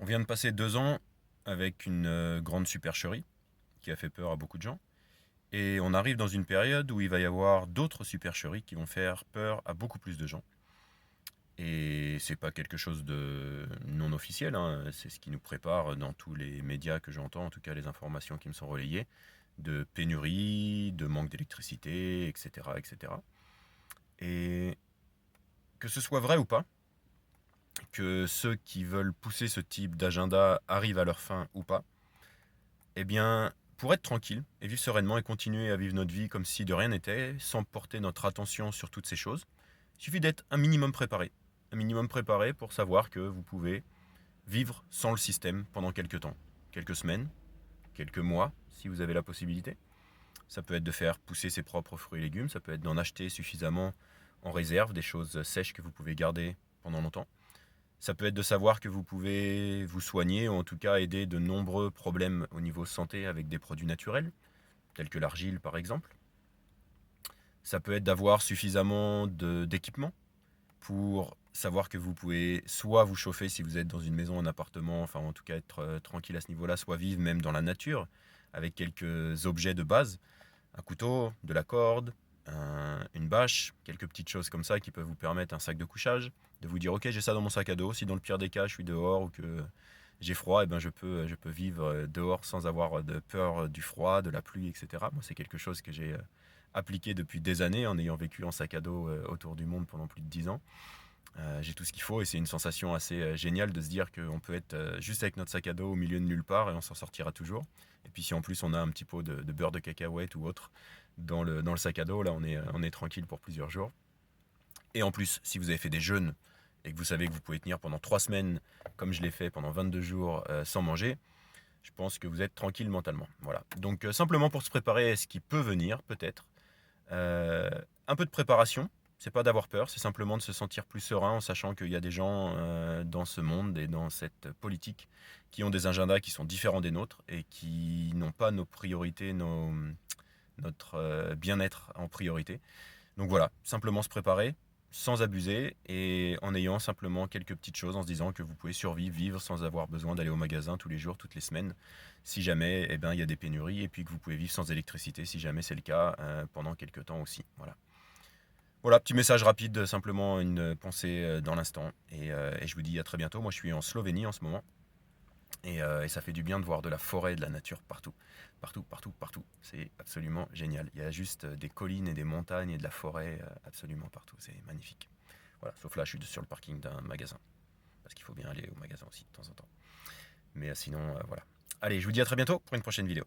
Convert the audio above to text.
On vient de passer 2 ans avec une grande supercherie qui a fait peur à beaucoup de gens. Et on arrive dans une période où il va y avoir d'autres supercheries qui vont faire peur à beaucoup plus de gens. Et c'est pas quelque chose de non officiel, hein, c'est ce qui nous prépare dans tous les médias que j'entends, en tout cas les informations qui me sont relayées, de pénurie, de manque d'électricité, etc., etc. Et que ce soit vrai ou pas, que ceux qui veulent pousser ce type d'agenda arrivent à leur fin ou pas, eh bien, pour être tranquille et vivre sereinement et continuer à vivre notre vie comme si de rien n'était, sans porter notre attention sur toutes ces choses, il suffit d'être un minimum préparé. Un minimum préparé pour savoir que vous pouvez vivre sans le système pendant quelques temps. Quelques semaines, quelques mois, si vous avez la possibilité. Ça peut être de faire pousser ses propres fruits et légumes, ça peut être d'en acheter suffisamment en réserve, des choses sèches que vous pouvez garder pendant longtemps. Ça peut être de savoir que vous pouvez vous soigner ou en tout cas aider de nombreux problèmes au niveau santé avec des produits naturels, tels que l'argile par exemple. Ça peut être d'avoir suffisamment d'équipement pour savoir que vous pouvez soit vous chauffer si vous êtes dans une maison, un appartement, enfin en tout cas être tranquille à ce niveau-là, soit vivre même dans la nature avec quelques objets de base, un couteau, de la corde, une bâche, quelques petites choses comme ça qui peuvent vous permettre un sac de couchage, de vous dire ok j'ai ça dans mon sac à dos, si dans le pire des cas je suis dehors ou que j'ai froid, et ben je peux vivre dehors sans avoir de peur du froid, de la pluie, etc. Moi c'est quelque chose que j'ai appliqué depuis des années en ayant vécu en sac à dos autour du monde pendant plus de 10 ans. J'ai tout ce qu'il faut et c'est une sensation assez géniale de se dire qu'on peut être juste avec notre sac à dos au milieu de nulle part et on s'en sortira toujours. Et puis si en plus on a un petit pot de beurre de cacahuète ou autre dans le sac à dos, là on est tranquille pour plusieurs jours. Et en plus, si vous avez fait des jeûnes et que vous savez que vous pouvez tenir pendant 3 semaines, comme je l'ai fait pendant 22 jours sans manger, je pense que vous êtes tranquille mentalement. Voilà. Donc simplement pour se préparer à ce qui peut venir, peut-être. Euh, un peu de préparation, c'est pas d'avoir peur, c'est simplement de se sentir plus serein en sachant qu'il y a des gens dans ce monde et dans cette politique qui ont des agendas qui sont différents des nôtres et qui n'ont pas nos priorités, notre bien-être en priorité. Donc voilà, simplement se préparer sans abuser et en ayant simplement quelques petites choses en se disant que vous pouvez survivre, vivre sans avoir besoin d'aller au magasin tous les jours, toutes les semaines, si jamais eh ben, il y a des pénuries et puis que vous pouvez vivre sans électricité si jamais c'est le cas pendant quelques temps aussi. Voilà. Voilà, petit message rapide, simplement une pensée dans l'instant et je vous dis à très bientôt. Moi je suis en Slovénie en ce moment et ça fait du bien de voir de la forêt, de la nature partout. Partout, partout, partout. C'est absolument génial. Il y a juste des collines et des montagnes et de la forêt absolument partout. C'est magnifique. Voilà, sauf là, je suis sur le parking d'un magasin. Parce qu'il faut bien aller au magasin aussi de temps en temps. Mais sinon, voilà. Allez, je vous dis à très bientôt pour une prochaine vidéo.